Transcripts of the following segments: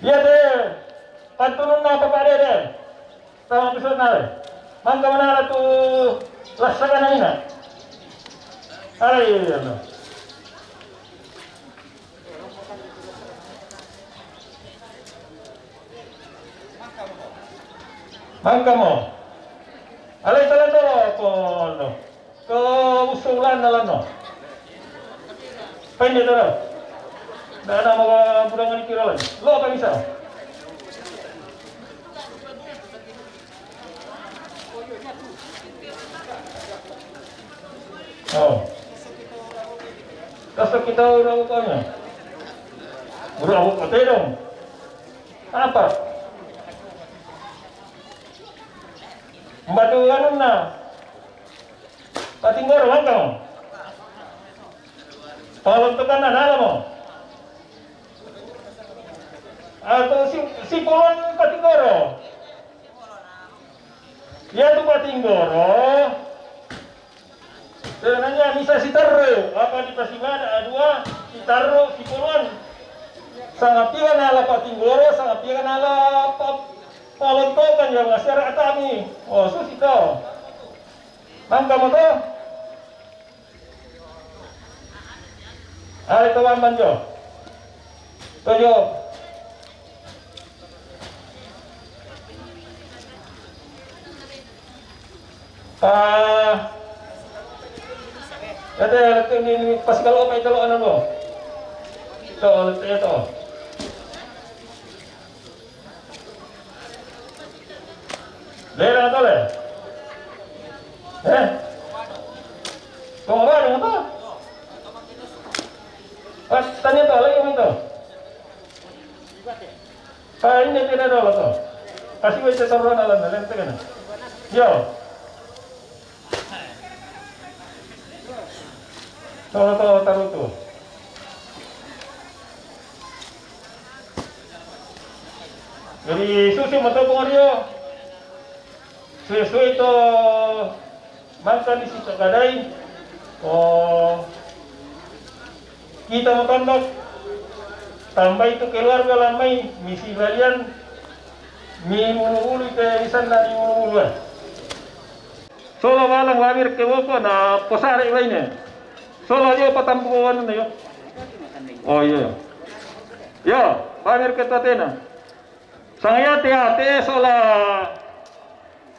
Iya deh, pantunun na apa pada deh, sama episode nale. Mangga mana tuh laksana ini? Ayo. Mangga mo. Alay talaga ko no. Ko usulan na lang no. Pwede na. Dana mga budangan ni kiralan. Lo ka bisa. Oh. Kasih kita udah ukanya. Udah ukat dong. Apa? Mbatu anu na. Patinggor mangga mo. Paluntukan na nala mo. Atau si Polon Patinggoro. Ya tuh Patinggoro. Sebenarnya bisa si Tarro. Apa di Pasimana A2 si Tarro si Polon. Sangat pia nala Patinggoro, sangat pia nala Paluntukan ya masyarakat kami. Oh sus itu. Mangga mo to. Ay kawan banjo. Toyo. Ada ini pas kalau apa itu lo anu lo. Itu. Lera atau le? Kau apa yang apa? Tanya tu lagi yang itu. Ini tidak ada lo. Kasih baca saluran alam dalam itu kan? Yo. Taruh tu. Jadi susu mata pengario. Susu itu makan di situ kadai. Oh, kita makan tambah itu keluarga lamai misi kalian minggu itu bisa dari minggu. Solo balang lamir ke boko na posare lainnya. Solo yo patampuan na yo. Oh iya. Yo, lamir ke tatena. Sangaya te sola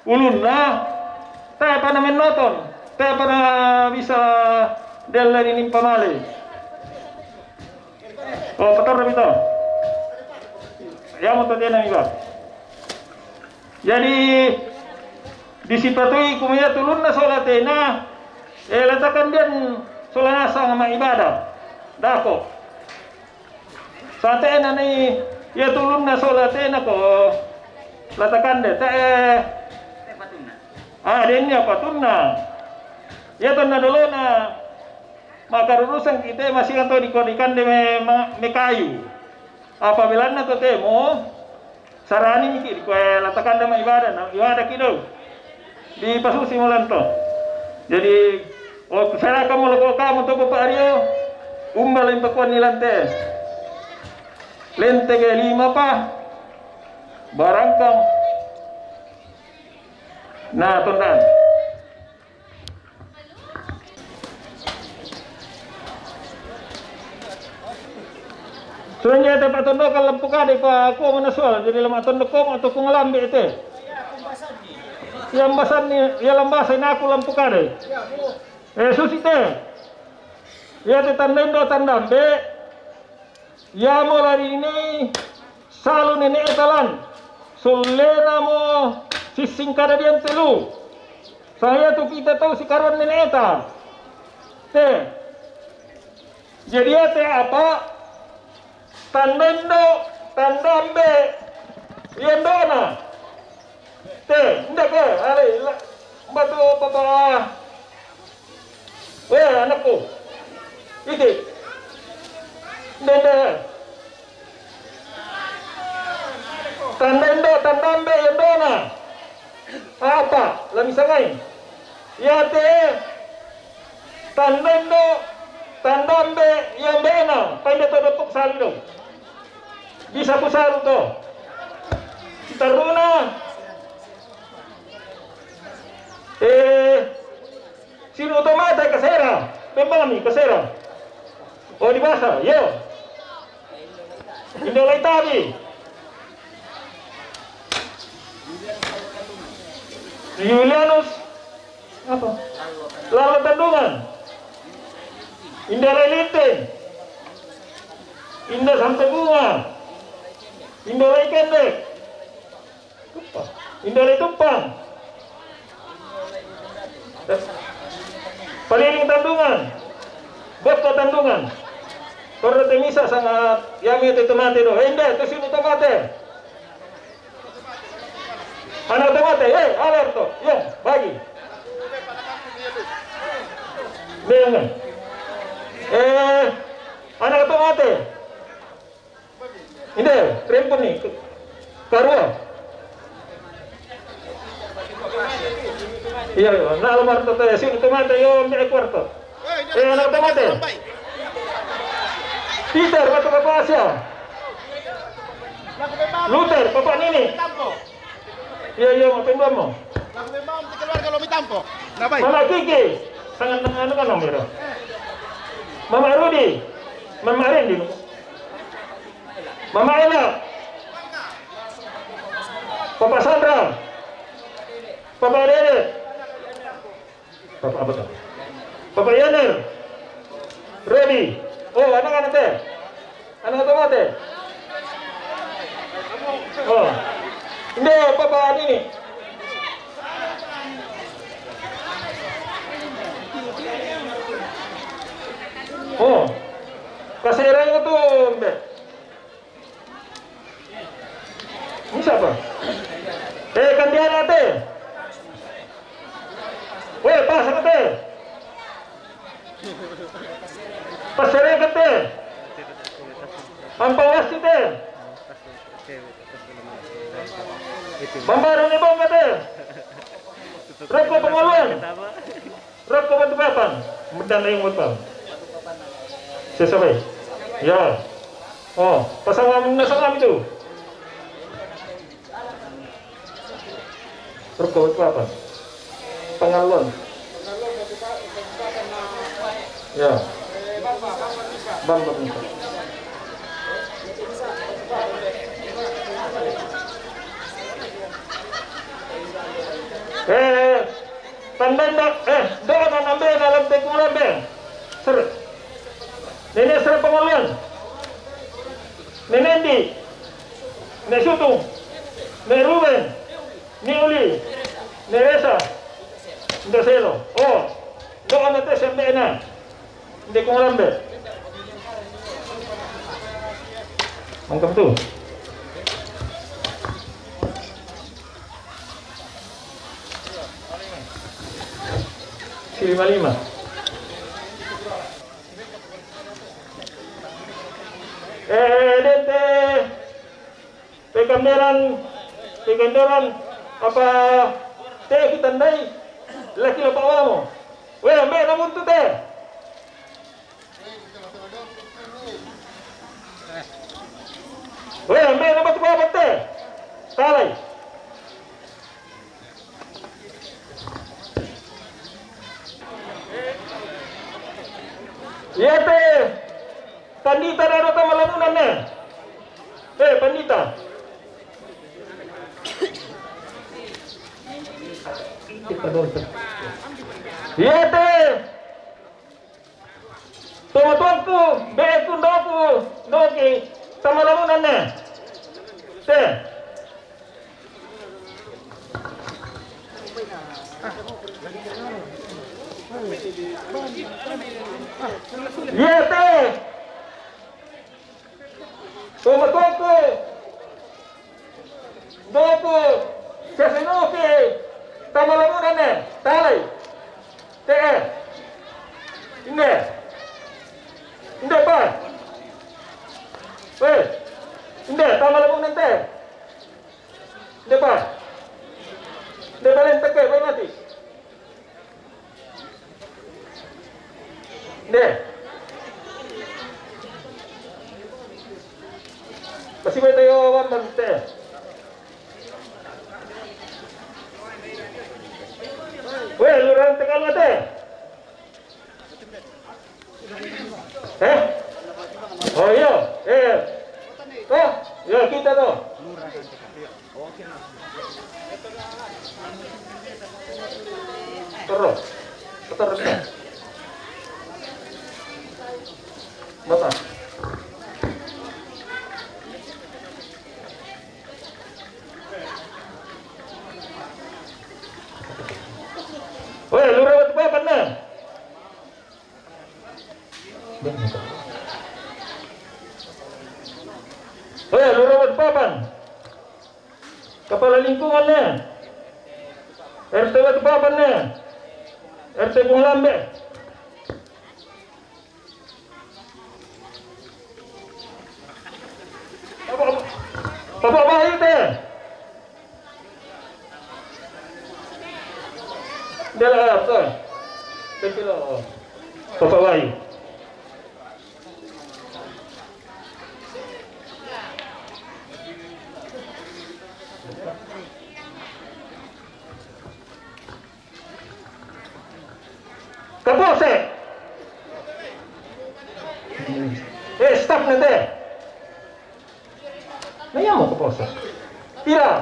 ulun na. Tayo pa namin noton. Tayo pa na bisa delar ini pamali. Oh, betul itu. Ya mau tatena iba. Jadi disipatui kumaya tulun na sola tena. Letakkan dia solanasa ngama ibadah. Dako. Sate na ni ya tulun na solate na ko. Latakan de dennya patunna. Ya tanna dulu na makarurusan kita masih atau dikodikan de me kayu. Apabila na to temo sarani mikir ko latakan de ibadah na ibadah kido. Di pasusi mulanto. Jadi saya kamu lo kamu to Bapak Aryo umbal yang pakuan nilante. Lente ke 5 pa barangkang nah tondan soalnya dapat tondok kalau lampu kade pa aku mana soal jadi lemak tondok atau ku ngelambe itu yang basan ni ya lambasan aku lampu kade susi teh ya te tandendo tandambe ya mo lari ini salu nenek etalan solena mo sising kada dian telu saya tuh kita tahu si karon nenek eta teh jadi ate apa tandendo tandambe yendona teh ndak ke ale batu papa anakku iki Nende tandendo tandambe yendona apa lami sangai ya te tandendo tandambe yendona painde to dopok salido bisa pusaru to taruna sino otomata kasera pembami kasera oh di bahasa yo Indolai tadi Julianus apa? Lalu tandungan Indolai linting Indah sampai bunga Indolai kendek Indolai tumpang Paliling tandungan Botko tandungan Korda temisa sangat yami itu tomate do. Ende itu sini tomate. Anak tomate, alerto. Ya, bagi. Dengan. Anak tomate. Ini rempun nih. Karua. Iya, nah alamar to sini tomate yo mbek kwarto. Anak tomate. Peter, batu Bapak Asia. Luther, Bapak Nini. Iya, mau tembak mo. Lagu memang keluar kalau mitampo. Nabai. Mama Kiki, sangat anu kan nomor. Mama Rudi, Mama Rendi. Mama Ella. Papa Sandra. Papa Dede. Papa apa tuh? Papa Yaner. Redi. Oh, anak-anak teh. Anak tomate. Oh. Ini Papa ini. Oh. Kasera itu, Mbak. Ini siapa? Kan dia nate. Pas nate. Pasere kate. Ampawas kate. Mambaru ni bong kate. Reko penguluan. Reko bantu-bantuan. Mudah na yung utang. Sesabay. Ya. Oh, pasang nasa kami itu. Reko bantu-bantuan. Pengaluan. Ya. Bang. Tandanda, doa na nambe na lambe kumlambe. Sir. Nene sir pengaluan. Nenendi. Ne Sutung. Ne Ruben. Ni Uli. Ne Resa. Ndaselo. Oh. Doa na te sembe na. Hindi ko malambe. Mangkap tuh. Si 55. Dente. Pegandaran apa teh kita ndai laki lo bawa mo. Weh, ambil namun tu teh. Weh, ambil namun tu bawa teh. Salai. Ya teh. Pandita ada tamalamunan ne. Pandita. Kita dorong. Iya teh. Tuan-tuanku, beku doki sama lamunannya. Teh. Iya teh. Tuan-tuanku, doku sesenoki sama lamunannya. Talai. Teh. Inde apa? Weh. Inde tambah labung nanti. Inde apa? Inde balen tekai bae mati. Inde. Kasih bae tayo wan nanti. Weh, lurang tegal mati. Oh iya, oh, ya kita tuh. Terus, terus. Bapak. Weh, lu rawat apa nih? Lu rawat papan. Kepala lingkungannya. RT rawat papannya. RT Bunglambe. Apa bayi teh? Dia lah apa? Betul. Bapak bayi. Kapose. Stop nanti. Naya mau kapose. Tidak.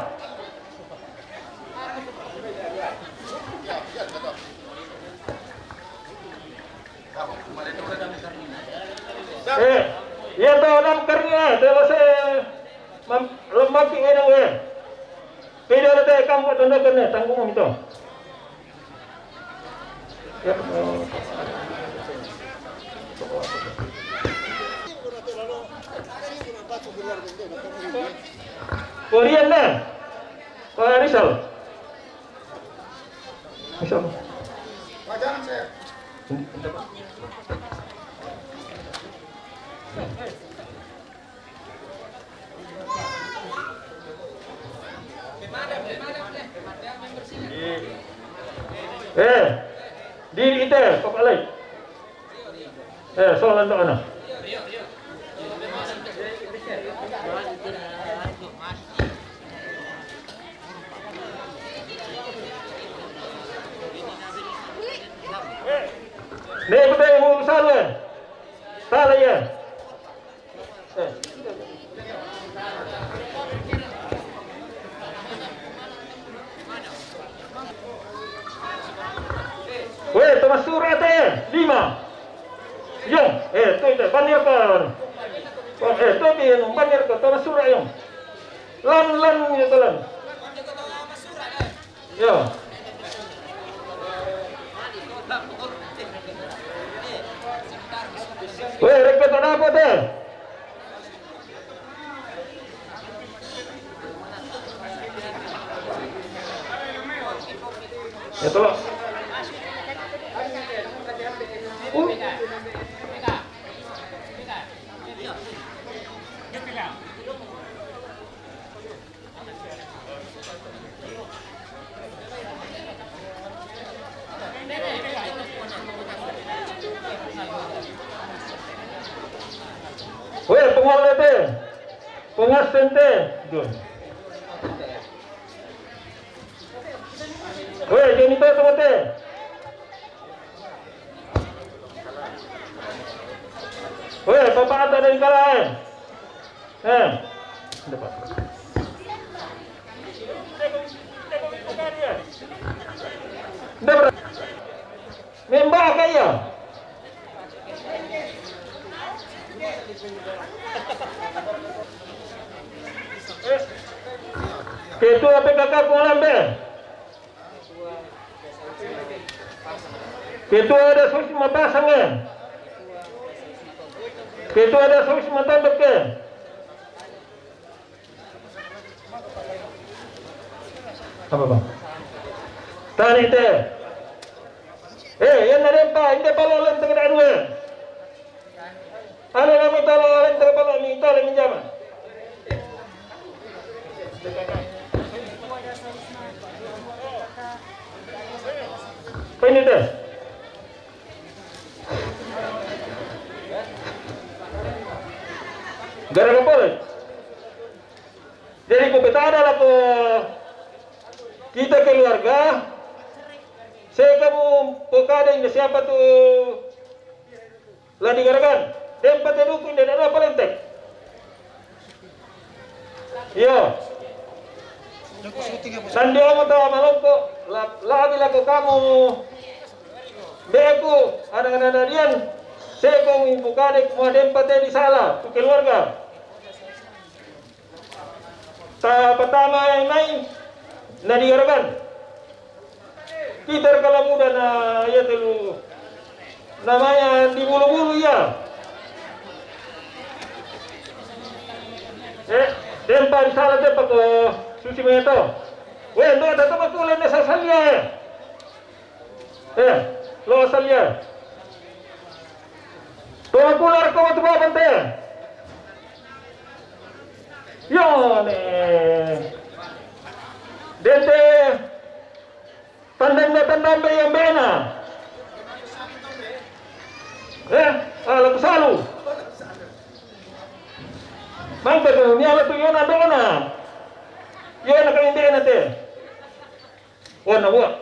Ya tahu nam karnya, terus lemah kini nang we. Tidak ada kamu tanda kena tanggung itu. Korean na, Pak Rizal. Rizal. Jangan saya. Diri itu, Pak Alai. Soalan tu mana? Ni betul yang mau salah. Salah ya. Weh, Thomas surat 5. Yung, tu itu banyak kan. Tu dia banyak kan Thomas surat yung. Lan itu lan. Ya. Weh, rekat apa deh? Ya tolong. Weh, penguasa teh, penguasa teh, John. Weh, John itu sama teh. Weh, bapak ada dari kalah. Depan. Depan. Membah kaya. Ketua PKK Kuala Ketua ada Susma Pasangan. Ketua ada Susma Tambeke. Apa bang? Tani teh. Yang narempa, hindi pala lang tengah dua. Ano naman talo lang tengah pala ni talo minjaman. Apa ini teh? Gara apa? Jadi kita adalah kita keluarga. Saya kamu pekada ini siapa tuh? Lah digarakan. Tempat dukun dan ada apa lentek? Iya. Nanti orang tahu malam kok. Lagi laku kamu. Beku ada dian. Saya kamu pekada semua tempat di salah. Tu keluarga. Pertama yang main. Nah digarakan. Kita kalau muda ya dulu namanya di bulu-bulu ya. Tempat salah tempat ke susi meto. Weh, ndo ada tempat tulen na sasalya. Lo sasalya. Tuwa kular ko matuba bante. Yon Dente tandang yang bena. Lagu salu. Mangga tu ni ala tu yona dona. Yona kan inde nate. Wana buat.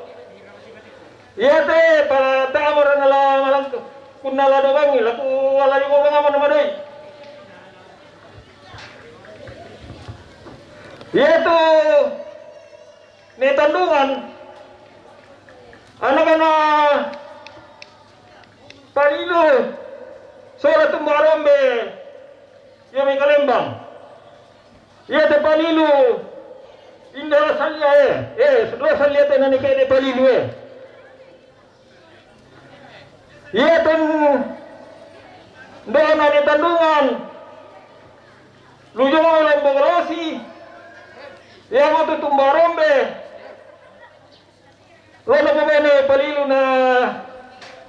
Iya te para taamaran ala malang kunala doang laku ala yung mga man naman. Iya tu ni tandungan. Anak-anak Parilu Sora Tumbarombe Yami Kalembang Iya te Parilu Indah Salya Sudah Salya te nani kaya Parilu Iya ten Doon na ni Tandungan Lujong ang Lambong Rosi Iya mo tu Tumbarombe Lola pemene Palilu na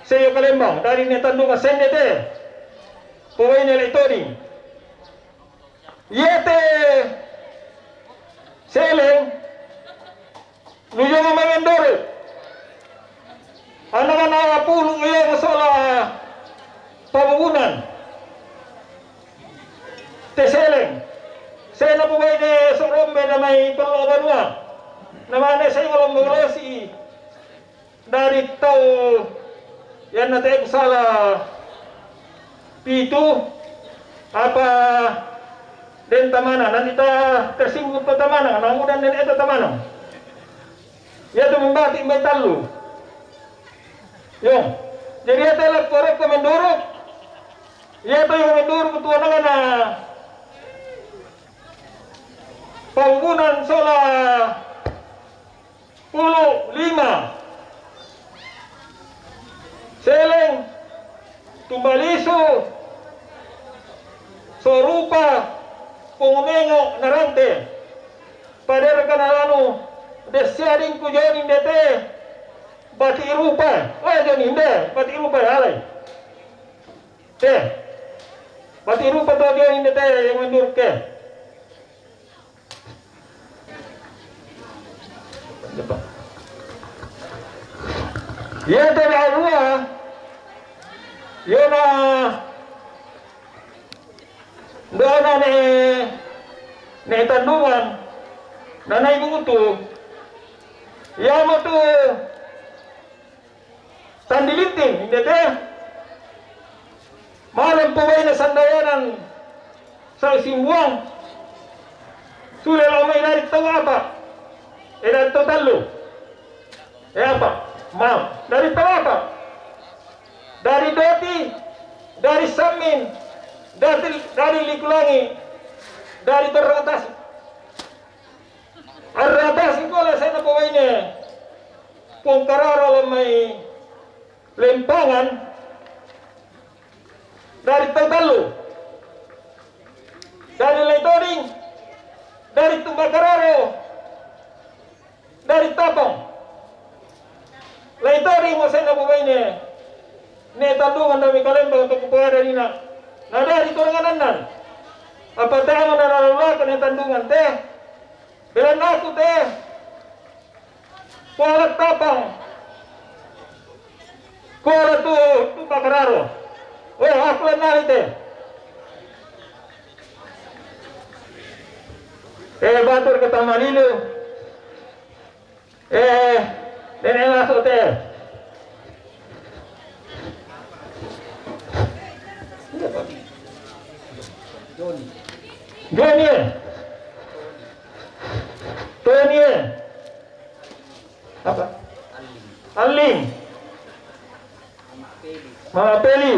Seyo Kalembang dari ni Tandungan sendete pemain elektronik yete seleng lujong mengendor anak-anak puluh yang masalah pembangunan te seleng saya na pemain ni Sorombe na may panglabanwa namanya saya kalau mengelosi dari tahu yang nanti salah itu apa dan tamana nanti kita tersinggung ke tamana namun dan itu tamana ya tu membati mental lu yo jadi itu lah korek ke mendorok ya tu yang mendorok ketua negara pembangunan solar 5 Seleng, Tumbaliso, sorupa pungmengo narante pada kanalano desiaring kujonin dete bati rupa jonin de bati rupa alai te bati rupa to jonin dete yang mendur ke ya tebe alua yona dana ne tandungan nanay buto yama tu tandilitin hindi te malam paway na sandayanan sa simbuang sulit umay narit tawa apa edan totalo apa maaf dari tawa apa dari doti dari samin dari likulangi dari terratas arratas ko la sa napaway niya kung kararo may lempangan dari tagtalo dari leitoring dari tumbakararo dari tapong leitoring mo sa napaway niya netandungan dami kalembang untuk kupaya nina na dari turanganan apa tayo na nalulakan yung tandungan te bilang aku teh kualat tapang kualat tu pakararo aku lang teh batur ke Tamanilo nenek masuk teh Johnny Tony apa? Aling Mama Peli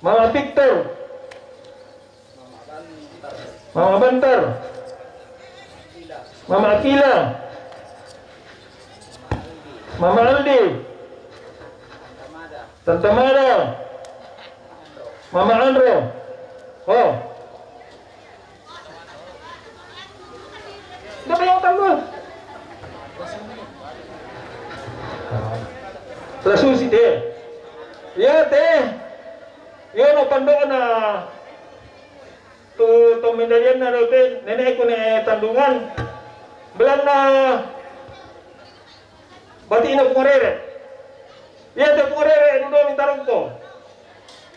Mama Victor Mama Bantar Mama Akila Mama Aldi Tante Mada Mama Andro oh siapa yang tambah? Lasusi teh ya teh ya no pandoan na tu medalian na teh nenek ko ne tandungan belan na bati na pungorere ya te pungorere nudo mintarong ko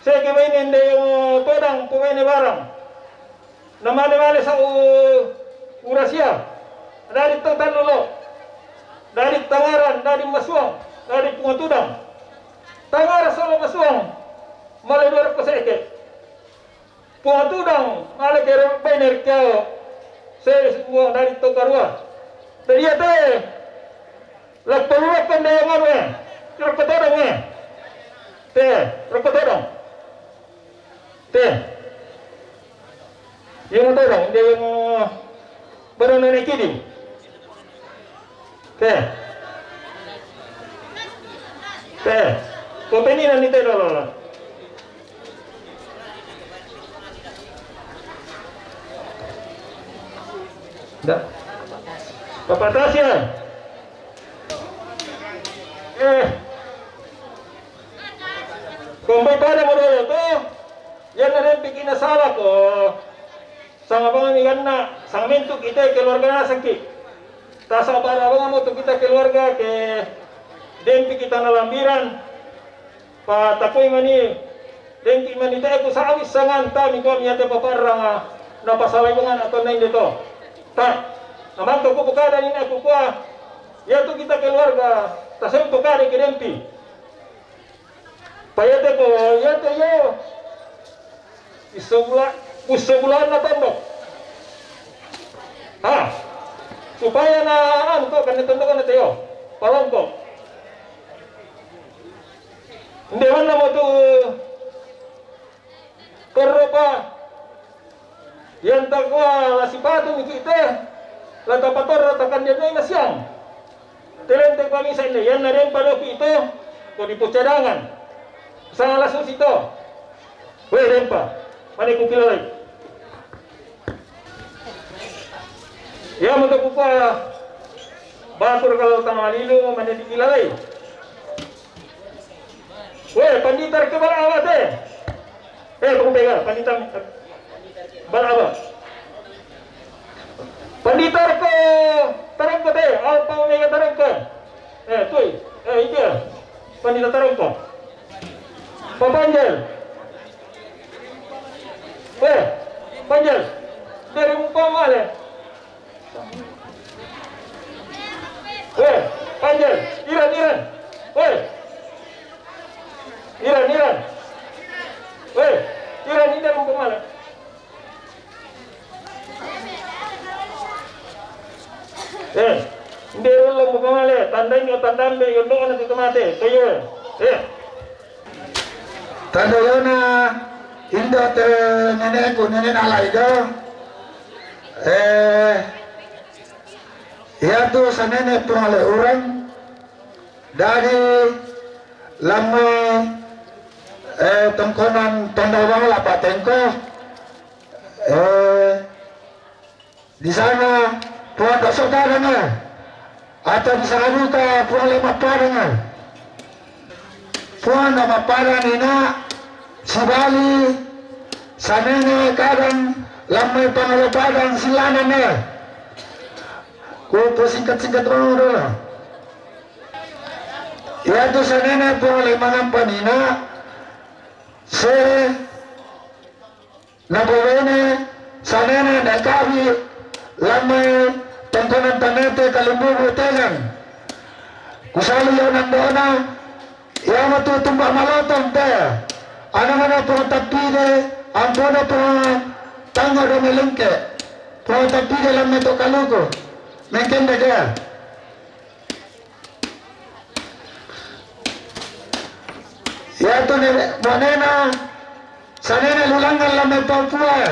saya kebainin de yung todang pumain barang namane sa Urasia dari Tatanolo dari Tangaran dari Masuang dari Pungatudang Tangara solo Masuang malay dua ko sa eke Pungatudang malay kero bainer kyo sa semua dari Tokarua dari ate lagpaluwak kan dayang ano rakotodong te rakotodong te yung todong hindi yung baru nenek kiri teh kopi ini nanti teh dulu dah Bapak Tasya kung may pada mo dulu tuh yan na rin bikin na salah ko sang abang ikan na sang mintuk kita keluarga na sakit tas abang mo tu kita keluarga ke dempi kita na lambiran pa tapoy mani dempi mani tayo ko sa awis sangan ta mi ko miyate paparang na pasalibungan ato na dito ta naman to ko bukada ni ako ko ya tu kita keluarga tasem to kare ke dempi payate ko yate yo sebulan na tembok supaya na ano to kan tentukan na tayo palongko hindi man na mo to pero pa yan takwa la sipato ni kita la tapator ratakan dia na siyang telente kami sa inyo yan na rin palopi ito ko di po cadangan sa lasos ito rempa Mana kukilalay? Ya magkapupa batur kalau tamalilo mana dikilalay. Weh, panditar ke balawa teh. Aku pegang panditar balawa. Panditar ke tarong teh, apa omega tarong ke? Tuh, itu panditar tarong ke. Papanjal. Weh, panjal. Dari umpama le. Weh, panjal. Iran. Weh. Iran. Weh, Iran ini dari umpama le. Ndero lo umpama le. Tandambe yondo ana tukamate. Toyo. Tanda yona indo te nenek alai do. Ya tu sanene pengale orang dari lama tengkonan tendawang lapatengko di sana pondok saudaranya atau di sana juga pengale maparanya pondok maparan ina sebali sanene kadang lamai pengale padang silananya kupu singkat orang dulu. Ya tu sanene boleh mangampanina se nabowene sanene nakawi lamai tengkonan tanete kalimbubu tegang kusali yo nandona ya matu tumbak malotong te ana pun tapide ambono pun tango do melengke pun tapide lamai to kaluko mungkin dia ya tu monena sanene lulangan lamai Papua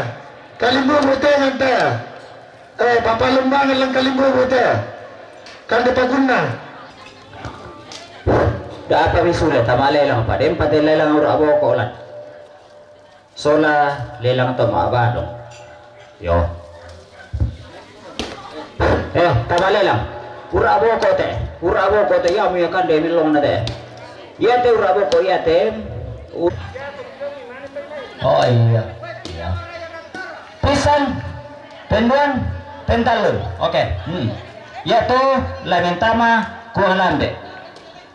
kalimbu bute ngante papa lumbang lang kalimbu bute kan de paguna da apa misule tamale lang pa dem padele lang ura abo ko lan sola lelang to maabadong yo tamale lang ura abo ko te ya mi kan de milong na de ya te ura abo ko ya te oh iya pisan penduan pentalun oke ya to lamentama kualambe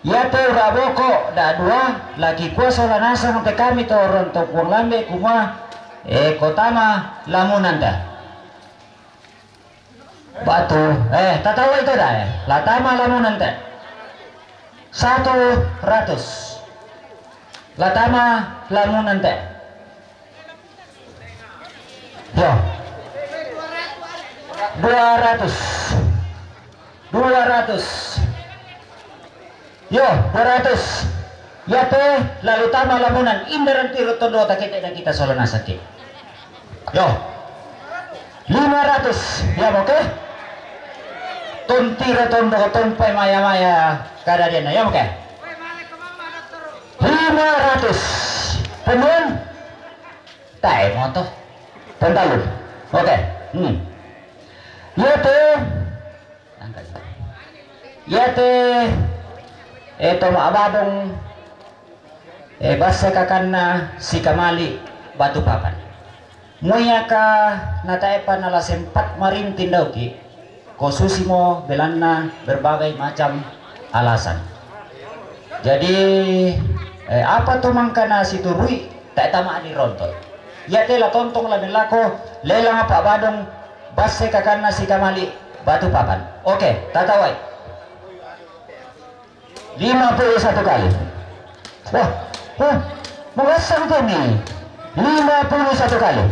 ya te ura abo ko da dua lagi kuasa lanasa te kami to ronto kualambe kuma kotama lamunanda batu tatawa itu dah latama lamunan teh 100 latama lamunan teh yo 200 yo 200 ya teh lalu tama lamunan indaran tiro tondo kita solana sakit yo 500 ya oke tontira tondo tompai maya kada dia ya oke 500 penuh tai moto tentalun oke ya teh itu abadong basa kakanna si kamali batu papan muyaka nataepan ala sempat marintin daw ki kosusimo belanna berbagai macam alasan jadi apa tuh mangkana si turui tak tama di ronton ya tela tontong la belako lelang apa badong basa kakanna si kamali batu papan oke tatawai 51 kali wah mengasang tuh nih 51 kali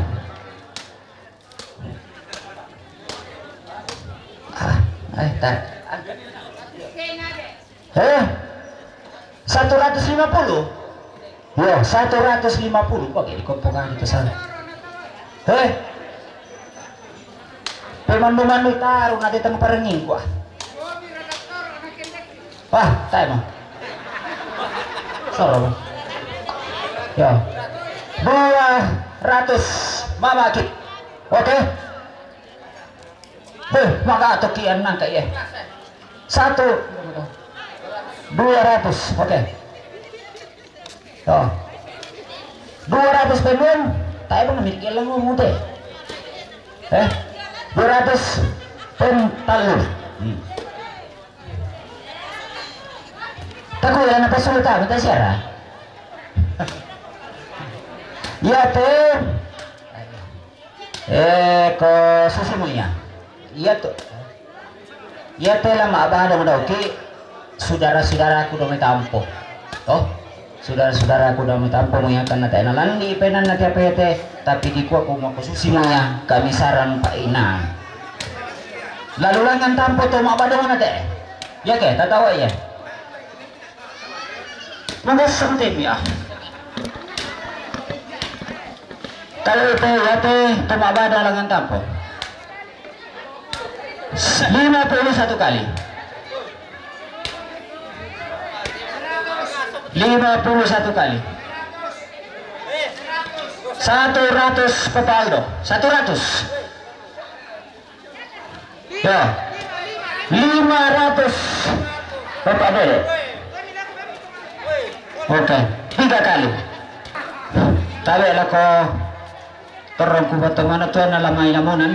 150 ya 150 oke dikompongkan itu sana pemandu-mandu taruh nanti tengah perenging gua wah tay mah soro ya buah mamaki. Oke. Maka tokian nang kaya. 200. Oke. Tuh. 200 belum. Tayo bang namit lang mo mute. 200 talo. Tago yan na pasulta, minta siya. Ya te. Ko susimunya. Iya tuh. Ya te lah maabah dong ki. Saudara-saudaraku dong tampo. Toh. Saudara-saudaraku dong tampo menyakan na tayo nalandi penan na tiap-tiap tapi di ku aku mau susimunya kami saran Pak Ina. Lalu langan tampo to maabah dong na teh. Ya ke, tatawa ya. Magasang tim ya. Kalau itu ya teh tumaba dalangan tampo 51 kali 51 kali 100 Popaldo 100 ya 500 Popaldo. Oke 3 kali tabi ko terong ko batong ano to na lamay lamunan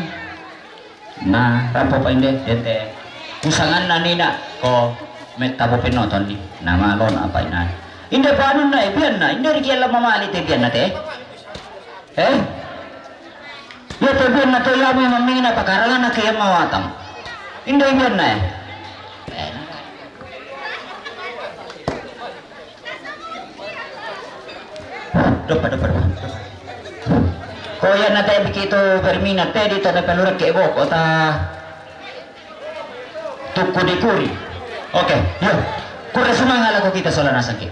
na rampo pa hindi dete usangan na nina ko metabo pinoton ni na malon apa ina hindi pa ano na ibiyan na hindi rin kaya mamalit ibiyan na te yun ibiyan na to yamo yung mamingin na pagkarangan na kaya mawatang hindi ibiyan na Dapat. Kau yang nanti begitu berminat tadi tu ada peluang kebok atau tuku dikuri. Oke, yuk. Kurang semangat aku kita soal nasakit.